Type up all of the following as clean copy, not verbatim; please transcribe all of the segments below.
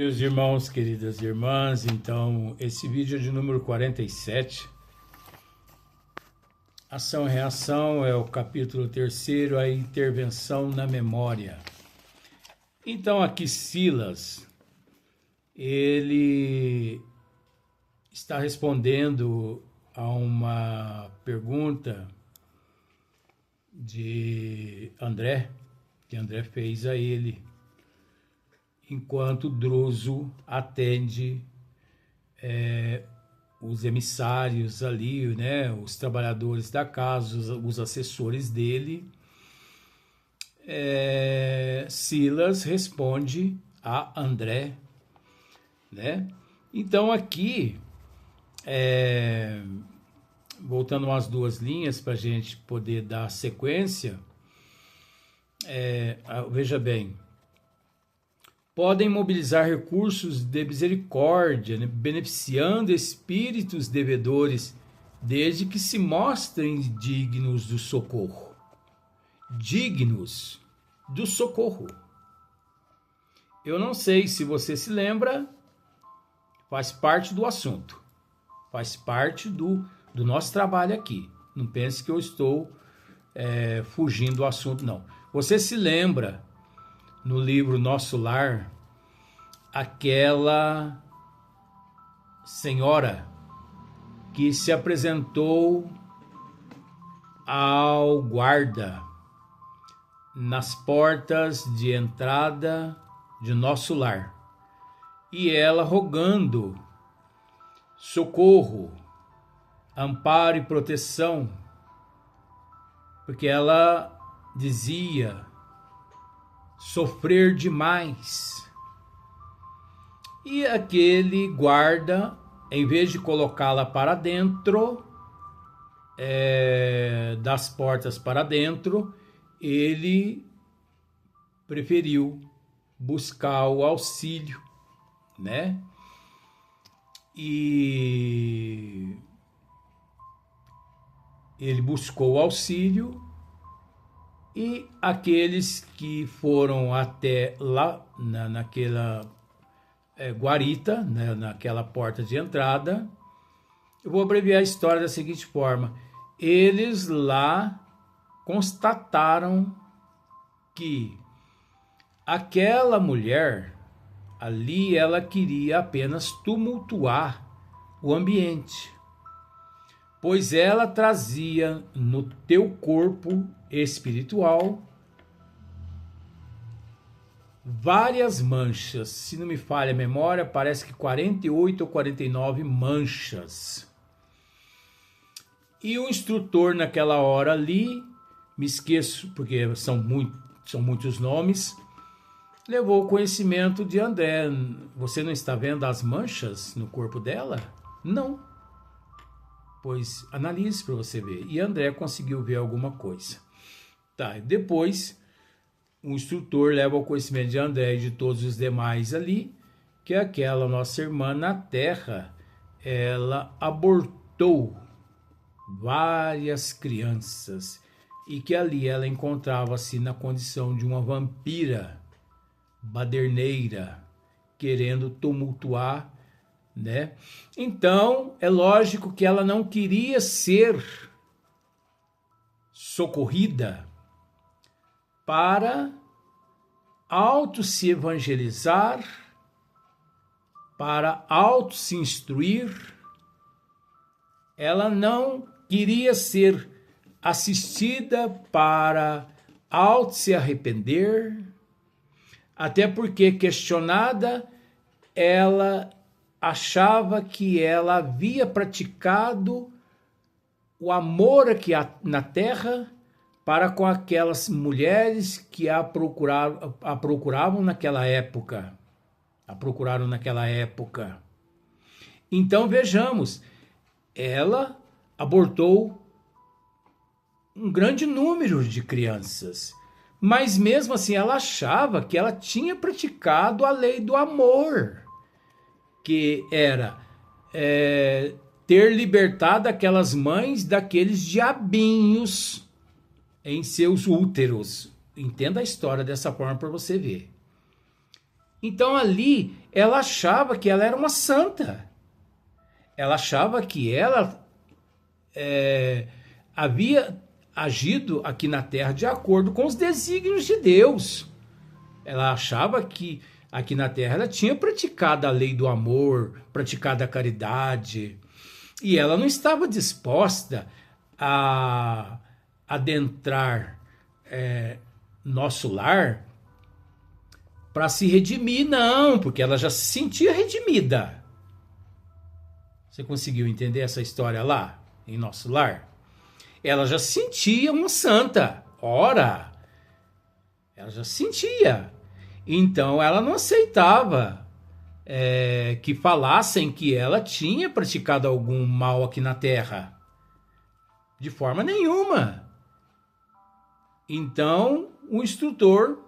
Meus irmãos, queridas irmãs, então esse vídeo é de número 47. Ação e reação é o capítulo 3º, a intervenção na memória. Então aqui Silas, ele está respondendo a uma pergunta de André, que André fez a ele, enquanto Druso atende os emissários ali, né, os trabalhadores da casa, os assessores dele. Silas responde a André, né? Então aqui, voltando umas duas linhas para a gente poder dar sequência, veja bem, podem mobilizar recursos de misericórdia, né, beneficiando espíritos devedores, desde que se mostrem dignos do socorro. Dignos do socorro. Eu não sei se você se lembra, faz parte do assunto, faz parte do nosso trabalho aqui. Não pense que eu estou fugindo do assunto, não. Você se lembra, no livro Nosso Lar, aquela senhora que se apresentou ao guarda nas portas de entrada de Nosso Lar, e ela rogando socorro, amparo e proteção, porque ela dizia sofrer demais. E aquele guarda, em vez de colocá-la para dentro, das portas para dentro, ele preferiu buscar o auxílio, né? E ele buscou o auxílio, e aqueles que foram até lá, naquela guarita, né, naquela porta de entrada, eu vou abreviar a história da seguinte forma: eles lá constataram que aquela mulher ali, ela queria apenas tumultuar o ambiente, pois ela trazia no teu corpo espiritual várias manchas. Se não me falha a memória, parece que 48 ou 49 manchas. E o instrutor naquela hora ali, me esqueço porque são muitos nomes, levou o conhecimento de André. Você não está vendo as manchas no corpo dela? Não. Pois analise para você ver. E André conseguiu ver alguma coisa. Tá, depois o instrutor leva ao conhecimento de André e de todos os demais ali, que aquela nossa irmã na Terra, ela abortou várias crianças, e que ali ela encontrava-se na condição de uma vampira baderneira, querendo tumultuar, né? Então, é lógico que ela não queria ser socorrida para auto se evangelizar, para auto se instruir. Ela não queria ser assistida para auto se arrepender, até porque, questionada, ela achava que ela havia praticado o amor aqui na Terra para com aquelas mulheres que a procuravam naquela época. A procuraram naquela época. Então vejamos, ela abortou um grande número de crianças, mas mesmo assim ela achava que ela tinha praticado a lei do amor, que era ter libertado aquelas mães daqueles diabinhos em seus úteros. Entenda a história dessa forma para você ver. Então ali ela achava que ela era uma santa. Ela achava que ela havia agido aqui na terra de acordo com os desígnios de Deus. Ela achava que aqui na terra ela tinha praticado a lei do amor, praticado a caridade, e ela não estava disposta a adentrar nosso lar para se redimir, não, porque ela já se sentia redimida. Você conseguiu entender essa história lá, em nosso lar? Ela já se sentia uma santa. Ora, ela já se sentia. Então ela não aceitava que falassem que ela tinha praticado algum mal aqui na terra. De forma nenhuma. Então o instrutor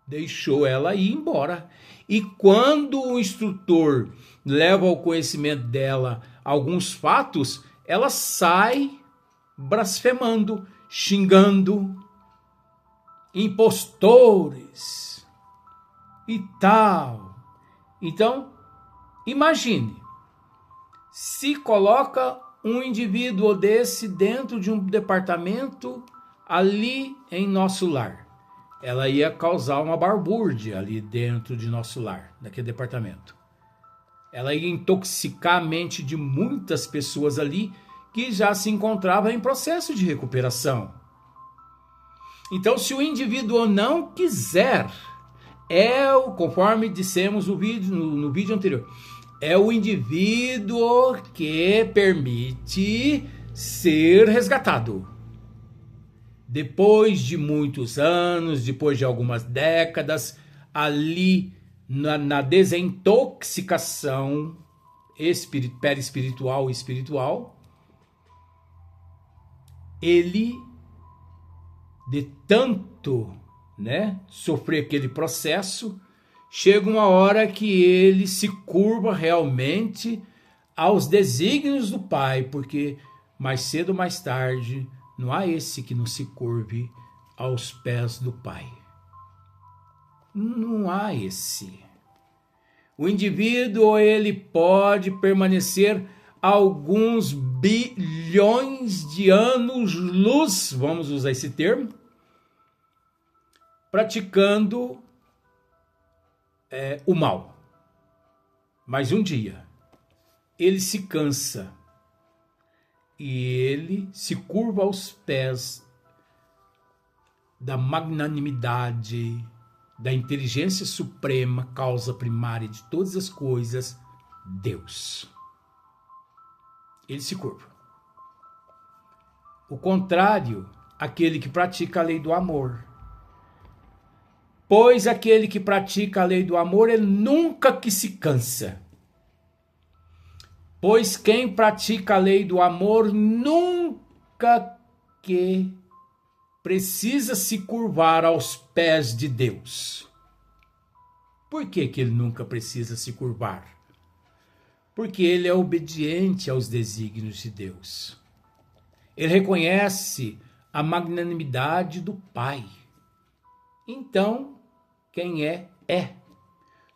deixou ela ir embora. E quando o instrutor leva ao conhecimento dela alguns fatos, ela sai blasfemando, xingando, impostores e tal. Então, imagine, se coloca um indivíduo desse dentro de um departamento ali em nosso lar. Ela ia causar uma barbúrdia ali dentro de nosso lar, daquele departamento. Ela ia intoxicar a mente de muitas pessoas ali que já se encontravam em processo de recuperação. Então, se o indivíduo não quiser, conforme dissemos no vídeo anterior, é o indivíduo que permite ser resgatado. Depois de muitos anos, depois de algumas décadas, ali na desintoxicação perispiritual e espiritual, ele, de tanto sofrer aquele processo, chega uma hora que ele se curva realmente aos desígnios do Pai, porque mais cedo ou mais tarde não há esse que não se curve aos pés do Pai. Não há esse. O indivíduo, ele pode permanecer alguns bilhões de anos-luz, vamos usar esse termo, praticando o mal. Mas um dia, ele se cansa e ele se curva aos pés da magnanimidade, da inteligência suprema, causa primária de todas as coisas, Deus. Ele se curva. O contrário, aquele que pratica a lei do amor. Pois aquele que pratica a lei do amor, ele nunca que se cansa. Pois quem pratica a lei do amor nunca que precisa se curvar aos pés de Deus. Por que ele nunca precisa se curvar? Porque ele é obediente aos desígnios de Deus. Ele reconhece a magnanimidade do Pai. Então, quem é.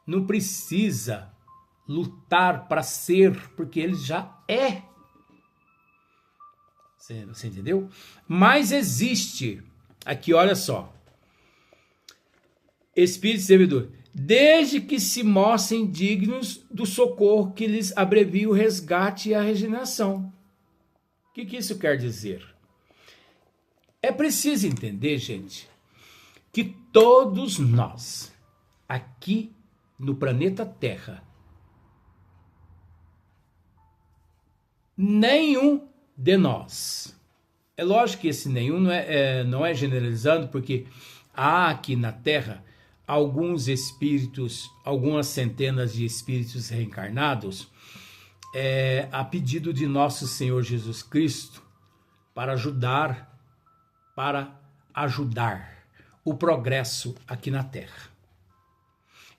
Não precisa lutar para ser, porque ele já é. Você entendeu? Mas existe, aqui olha só, espíritos servidores, desde que se mostrem dignos do socorro que lhes abrevia o resgate e a regeneração. O que isso quer dizer? É preciso entender, gente, que todos nós, aqui no planeta Terra, nenhum de nós, é lógico que esse nenhum não é generalizando, porque há aqui na Terra alguns espíritos, algumas centenas de espíritos reencarnados, a pedido de nosso Senhor Jesus Cristo, para ajudar o progresso aqui na Terra.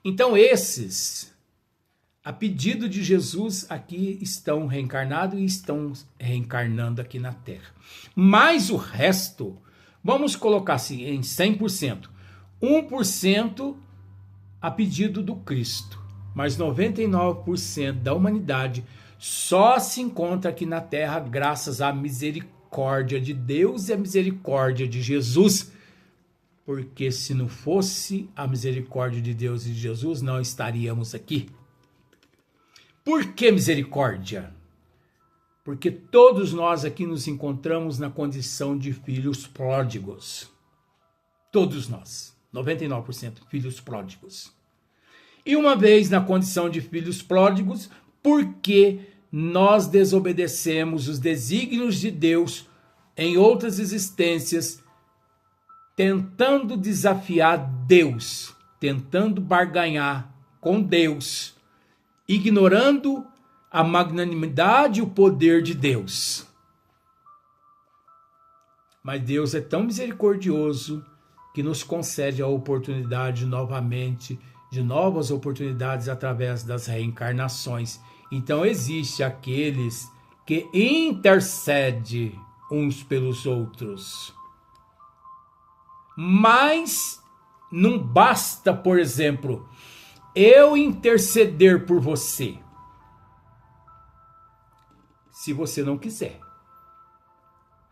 Então esses, a pedido de Jesus, aqui estão reencarnados e estão reencarnando aqui na Terra. Mas o resto, vamos colocar assim, em 100%. 1% a pedido do Cristo, mas 99% da humanidade só se encontra aqui na Terra graças à misericórdia de Deus e à misericórdia de Jesus. Porque se não fosse a misericórdia de Deus e de Jesus, não estaríamos aqui. Por que misericórdia? Porque todos nós aqui nos encontramos na condição de filhos pródigos. Todos nós, 99% filhos pródigos. E uma vez na condição de filhos pródigos, porque nós desobedecemos os desígnios de Deus em outras existências, tentando desafiar Deus, tentando barganhar com Deus, ignorando a magnanimidade e o poder de Deus. Mas Deus é tão misericordioso que nos concede a oportunidade novamente, de novas oportunidades através das reencarnações. Então existe aqueles que intercedem uns pelos outros. Mas não basta, por exemplo, eu interceder por você, se você não quiser.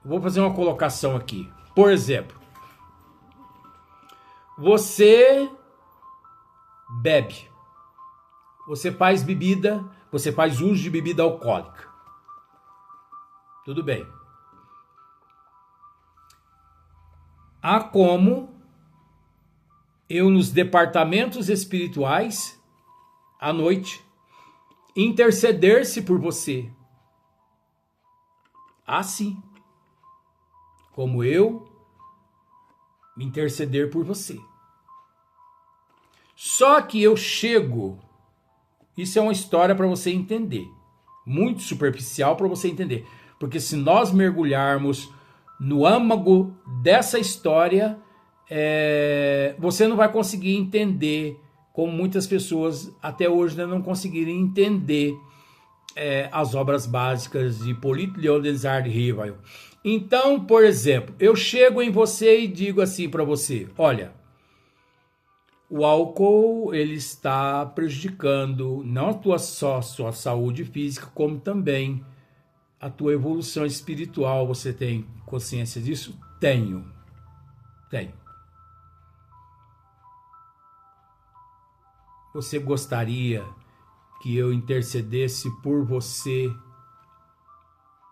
Vou fazer uma colocação aqui. Por exemplo, você bebe, você faz bebida, você faz uso de bebida alcoólica. Tudo bem. Há como eu, nos departamentos espirituais, à noite, interceder-se por você. Assim, como eu me interceder por você. Só que eu chego, isso é uma história para você entender, muito superficial para você entender, porque se nós mergulharmos no âmago dessa história, você não vai conseguir entender, como muitas pessoas até hoje ainda não conseguiram entender as obras básicas de Hipólito Leonard Rivail. Então, por exemplo, eu chego em você e digo assim para você: olha, o álcool ele está prejudicando não só a sua saúde física, como também a tua evolução espiritual. Você tem consciência disso? Tenho. Você gostaria que eu intercedesse por você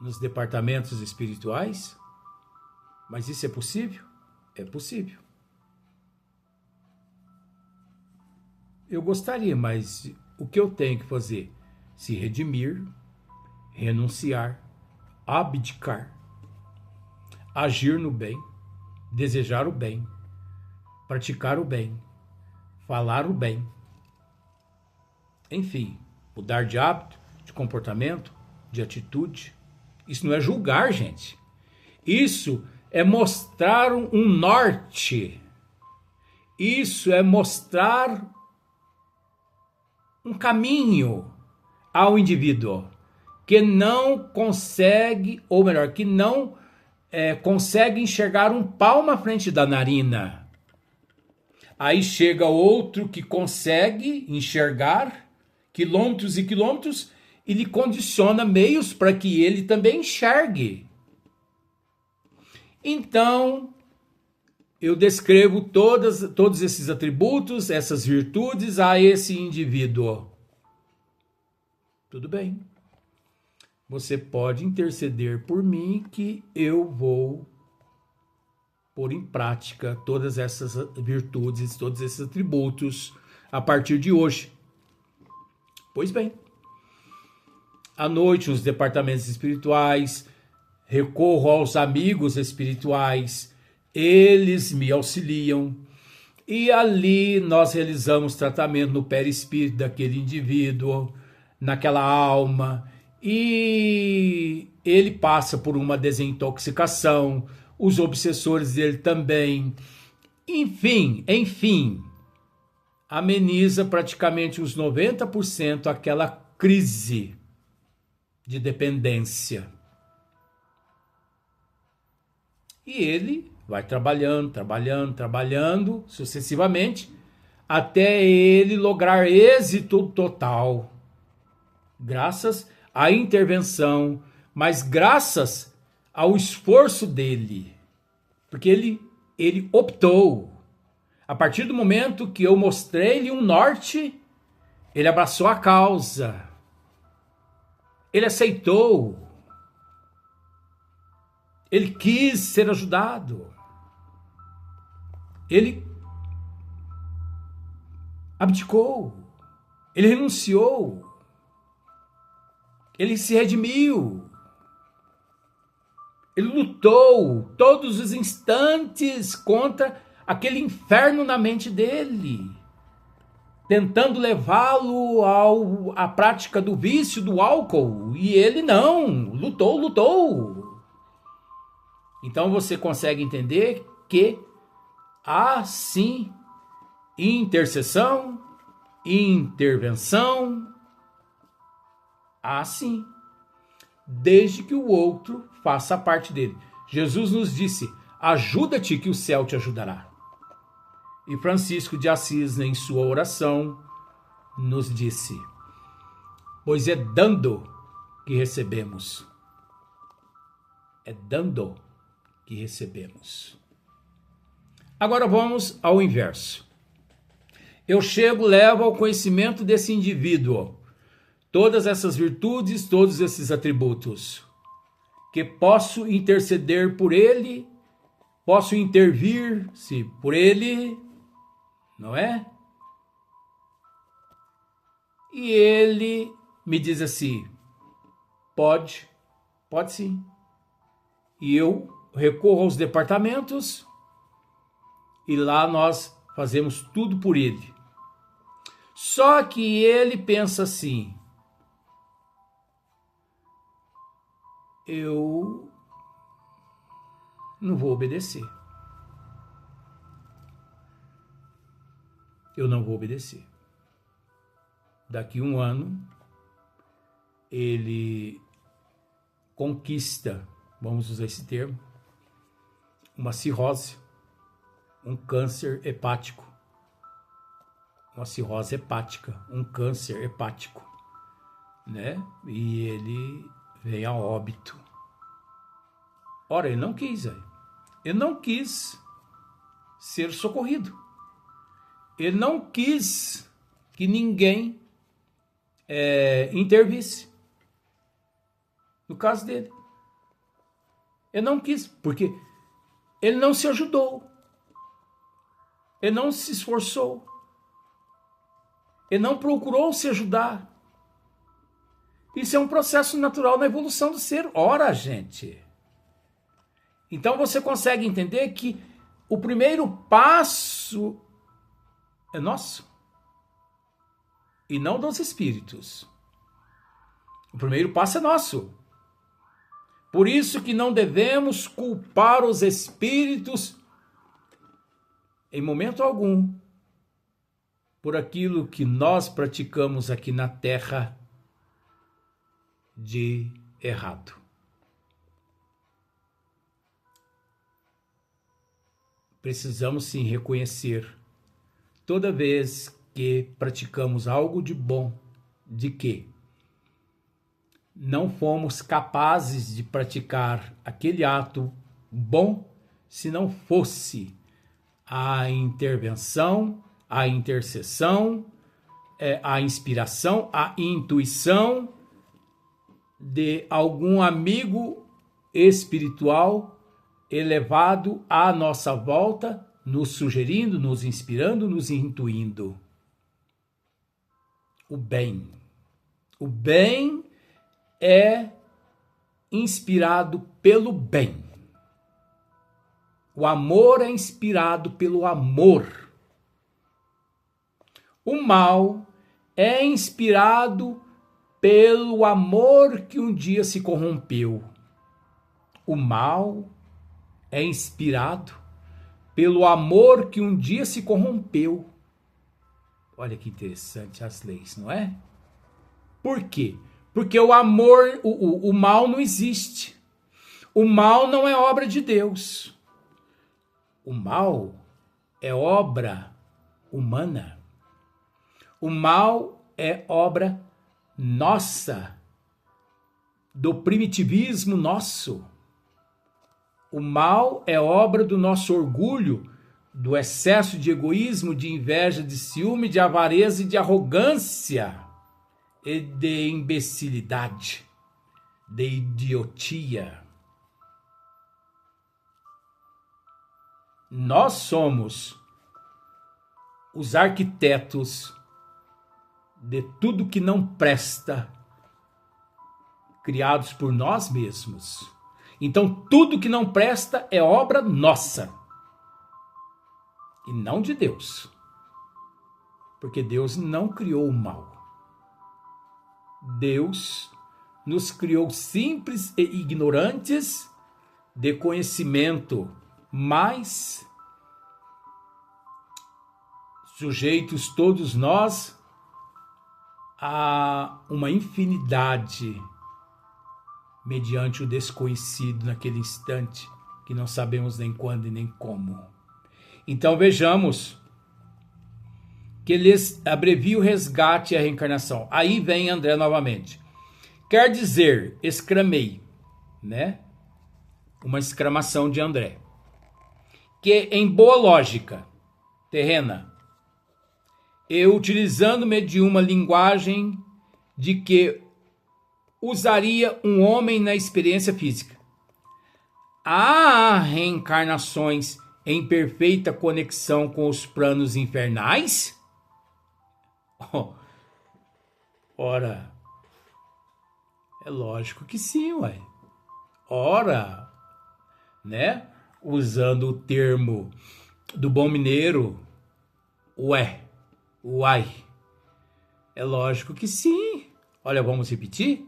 nos departamentos espirituais? Mas isso é possível? É possível. Eu gostaria, mas o que eu tenho que fazer? Se redimir, renunciar, abdicar, agir no bem, desejar o bem, praticar o bem, falar o bem. Enfim, mudar de hábito, de comportamento, de atitude. Isso não é julgar, gente. Isso é mostrar um norte. Isso é mostrar um caminho ao indivíduo que não consegue, ou melhor, que não consegue enxergar um palmo à frente da narina. Aí chega outro que consegue enxergar quilômetros e quilômetros e lhe condiciona meios para que ele também enxergue. Então, eu descrevo todos esses atributos, essas virtudes a esse indivíduo. Tudo bem. Você pode interceder por mim que eu vou pôr em prática todas essas virtudes, todos esses atributos a partir de hoje. Pois bem, à noite nos departamentos espirituais, recorro aos amigos espirituais, eles me auxiliam e ali nós realizamos tratamento no perispírito daquele indivíduo, naquela alma, e ele passa por uma desintoxicação, os obsessores dele também, enfim, ameniza praticamente uns 90% aquela crise de dependência. E ele vai trabalhando sucessivamente, até ele lograr êxito total. Graças à intervenção, mas graças ao esforço dele. Porque ele optou. A partir do momento que eu mostrei-lhe um norte, ele abraçou a causa. Ele aceitou. Ele quis ser ajudado. Ele abdicou. Ele renunciou. Ele se redimiu. Ele lutou todos os instantes contra aquele inferno na mente dele, tentando levá-lo à prática do vício do álcool. E ele não, lutou. Então você consegue entender que há sim intercessão, intervenção, há sim, desde que o outro faça parte dele. Jesus nos disse: ajuda-te que o céu te ajudará. E Francisco de Assis, em sua oração, nos disse: pois é dando que recebemos. É dando que recebemos. Agora vamos ao inverso. Eu chego, levo ao conhecimento desse indivíduo todas essas virtudes, todos esses atributos, que posso interceder por ele, posso intervir-se por ele, não é? E ele me diz assim: pode sim. E eu recorro aos departamentos e lá nós fazemos tudo por ele. Só que ele pensa assim: eu não vou obedecer. Eu não vou obedecer. Daqui um ano, ele conquista, vamos usar esse termo, uma cirrose, um câncer hepático. Uma cirrose hepática, um câncer hepático, né? E ele vem a óbito. Ora, ele não quis, ele não quis ser socorrido. Ele não quis que ninguém intervisse no caso dele. Ele não quis, porque ele não se ajudou. Ele não se esforçou. Ele não procurou se ajudar. Isso é um processo natural na evolução do ser. Ora, gente. Então você consegue entender que o primeiro passo é nosso e não dos espíritos. O primeiro passo é nosso. Por isso que não devemos culpar os espíritos em momento algum por aquilo que nós praticamos aqui na Terra de errado. Precisamos sim reconhecer, toda vez que praticamos algo de bom, de que não fomos capazes de praticar aquele ato bom se não fosse a intervenção, a intercessão, a inspiração, a intuição de algum amigo espiritual elevado à nossa volta, nos sugerindo, nos inspirando, nos intuindo. O bem. O bem é inspirado pelo bem. O amor é inspirado pelo amor. O mal é inspirado pelo amor que um dia se corrompeu. O mal é inspirado pelo amor que um dia se corrompeu. Olha que interessante as leis, não é? Por quê? Porque o amor, o mal não existe. O mal não é obra de Deus. O mal é obra humana. O mal é obra nossa, do primitivismo nosso. O mal é obra do nosso orgulho, do excesso de egoísmo, de inveja, de ciúme, de avareza e de arrogância e de imbecilidade, de idiotia. Nós somos os arquitetos de tudo que não presta, criados por nós mesmos. Então, tudo que não presta é obra nossa e não de Deus, porque Deus não criou o mal. Deus nos criou simples e ignorantes de conhecimento, mas sujeitos todos nós a uma infinidade mediante o desconhecido naquele instante, que não sabemos nem quando e nem como. Então vejamos que eles abreviam o resgate e a reencarnação. Aí vem André novamente. Quer dizer, exclamei, né? Uma exclamação de André. Que em boa lógica terrena, eu utilizando-me de uma linguagem de que usaria um homem na experiência física, há reencarnações em perfeita conexão com os planos infernais? Ora, é lógico que sim, ué. Ora, né? Usando o termo do bom mineiro, uai. É lógico que sim. Olha, vamos repetir?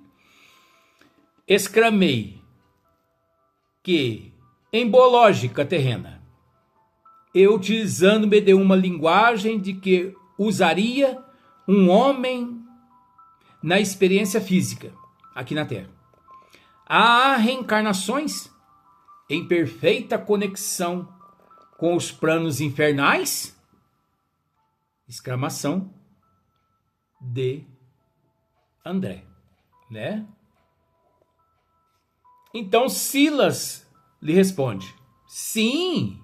Exclamei que, em boa lógica terrena, eu utilizando-me de uma linguagem de que usaria um homem na experiência física, aqui na Terra. Há reencarnações em perfeita conexão com os planos infernais? Exclamação de André, né? Então Silas lhe responde: sim,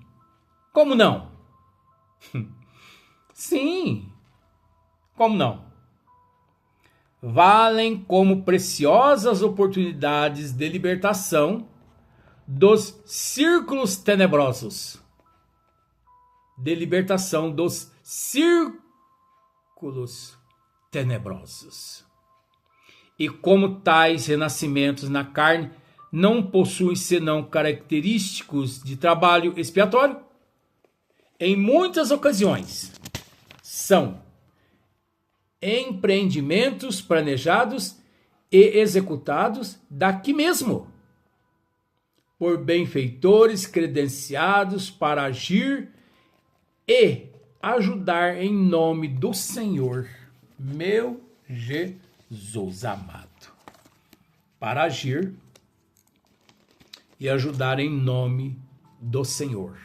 como não? Sim, como não? Valem como preciosas oportunidades de libertação dos círculos tenebrosos. De libertação dos círculos tenebrosos. E como tais renascimentos na carne não possuem senão característicos de trabalho expiatório, em muitas ocasiões são empreendimentos planejados e executados daqui mesmo, por benfeitores credenciados para agir e ajudar em nome do Senhor, meu Jesus amado. Para agir e ajudar em nome do Senhor,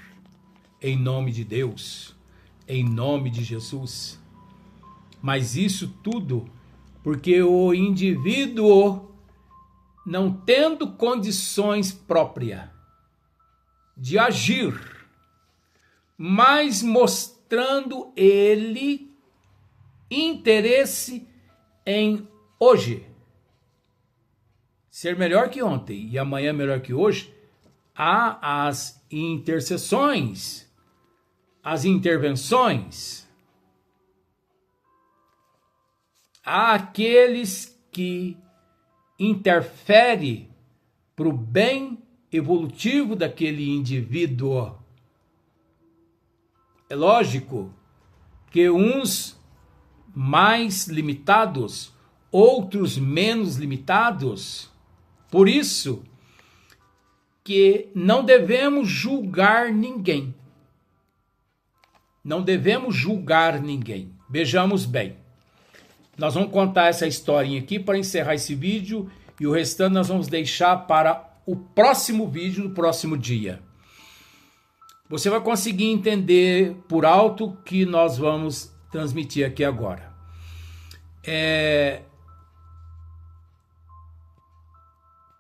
em nome de Deus, em nome de Jesus. Mas isso tudo porque o indivíduo, não tendo condições próprias de agir, mas mostrando ele interesse em hoje ser melhor que ontem e amanhã melhor que hoje, há as intercessões, as intervenções, há aqueles que interferem para o bem evolutivo daquele indivíduo. É lógico que uns mais limitados, outros menos limitados. Por isso que não devemos julgar ninguém. Não devemos julgar ninguém. Vejamos bem. Nós vamos contar essa historinha aqui para encerrar esse vídeo e o restante nós vamos deixar para o próximo vídeo do próximo dia. Você vai conseguir entender por alto o que nós vamos transmitir aqui agora.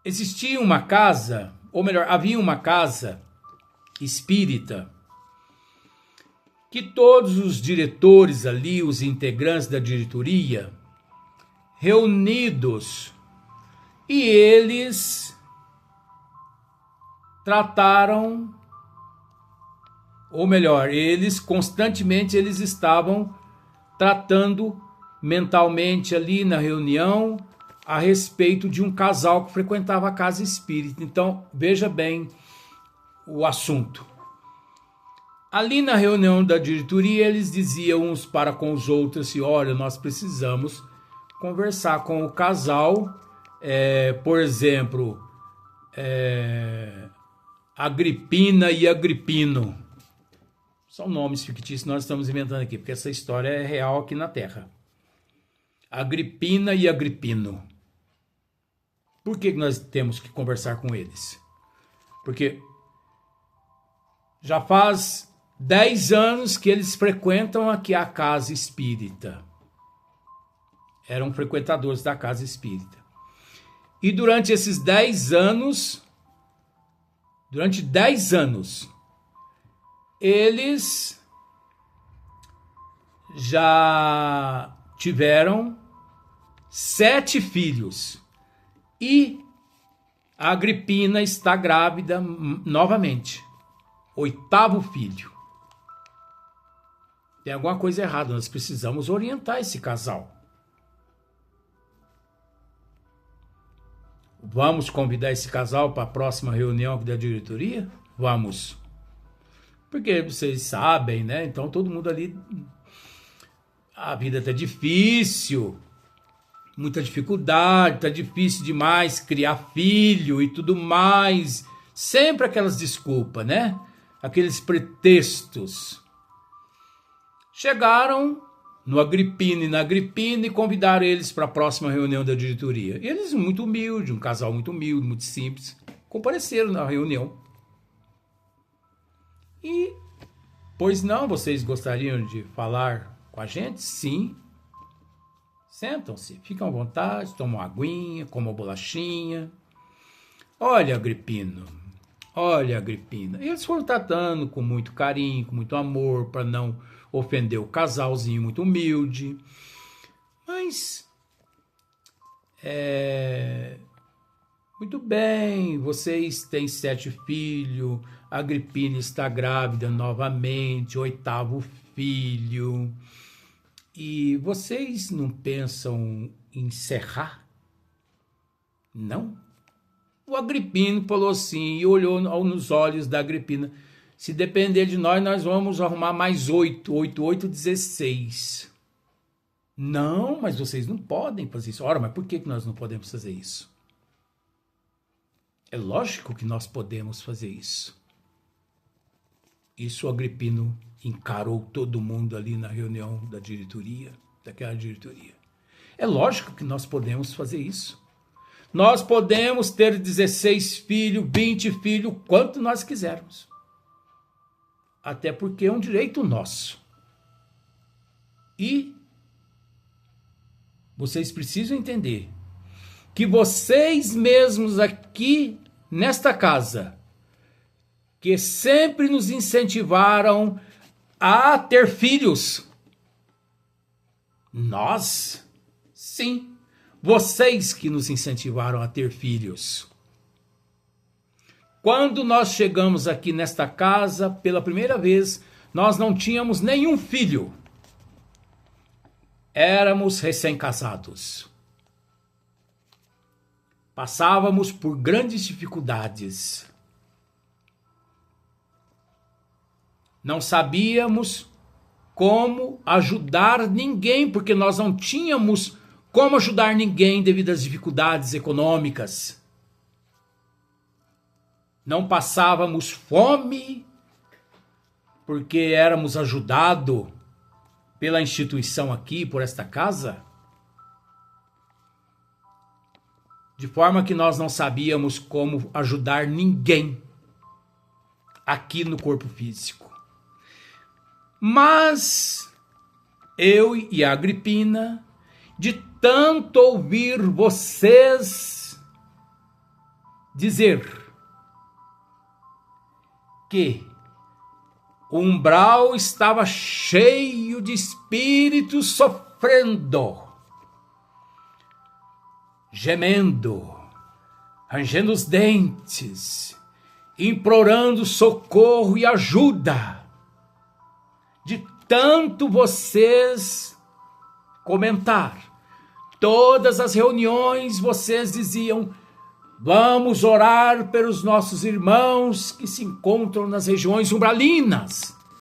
Existia uma casa, ou melhor, havia uma casa espírita que todos os diretores ali, os integrantes da diretoria, reunidos, e eles trataram, ou melhor, eles constantemente eles estavam tratando mentalmente ali na reunião a respeito de um casal que frequentava a casa espírita. Então, veja bem o assunto. Ali na reunião da diretoria, eles diziam uns para com os outros assim, olha, nós precisamos conversar com o casal, por exemplo, Agripina e Agripino. São nomes fictícios que nós estamos inventando aqui, porque essa história é real aqui na Terra. Agripina e Agripino. Por que nós temos que conversar com eles? Porque já faz 10 anos que eles frequentam aqui a casa espírita. Eram frequentadores da casa espírita. E durante esses 10 anos, eles já tiveram 7 filhos. E a Agripina está grávida novamente. 8º filho. Tem alguma coisa errada, nós precisamos orientar esse casal. Vamos convidar esse casal para a próxima reunião da diretoria? Vamos. Porque vocês sabem, né? Então todo mundo ali... A vida está difícil. Muita dificuldade, está difícil demais criar filho e tudo mais. Sempre aquelas desculpas, né? Aqueles pretextos. Chegaram no Agripina e na Agripina e convidaram eles para a próxima reunião da diretoria. E eles, muito humildes, um casal muito humilde, muito simples, compareceram na reunião. E, pois não, vocês gostariam de falar com a gente? Sim. Sentam-se, ficam à vontade, tomam uma aguinha, comam uma bolachinha. Olha, Agripina. E eles foram tratando com muito carinho, com muito amor, para não ofender o casalzinho muito humilde. Mas, muito bem, vocês têm 7 filhos, a Agripina está grávida novamente, 8º filho. E vocês não pensam em encerrar? Não? O Agripino falou assim e olhou nos olhos da Agripina. Se depender de nós, nós vamos arrumar mais 8. 8, 16. Não, mas vocês não podem fazer isso. Ora, mas por que nós não podemos fazer isso? É lógico que nós podemos fazer isso. Isso o Agripino encarou todo mundo ali na reunião da diretoria, daquela diretoria. É lógico que nós podemos fazer isso. Nós podemos ter 16 filhos, 20 filhos, quanto nós quisermos. Até porque é um direito nosso. E vocês precisam entender que vocês mesmos aqui nesta casa, que sempre nos incentivaram a ter filhos. Nós, sim, vocês que nos incentivaram a ter filhos. Quando nós chegamos aqui nesta casa, pela primeira vez, nós não tínhamos nenhum filho. Éramos recém-casados. Passávamos por grandes dificuldades. Não sabíamos como ajudar ninguém, porque nós não tínhamos como ajudar ninguém devido às dificuldades econômicas. Não passávamos fome, porque éramos ajudados pela instituição aqui, por esta casa. De forma que nós não sabíamos como ajudar ninguém aqui no corpo físico. Mas eu e a Agripina de tanto ouvir vocês dizer que o umbral estava cheio de espíritos sofrendo, gemendo, rangendo os dentes, implorando socorro e ajuda. De tanto vocês comentar, todas as reuniões vocês diziam: vamos orar pelos nossos irmãos que se encontram nas regiões umbralinas.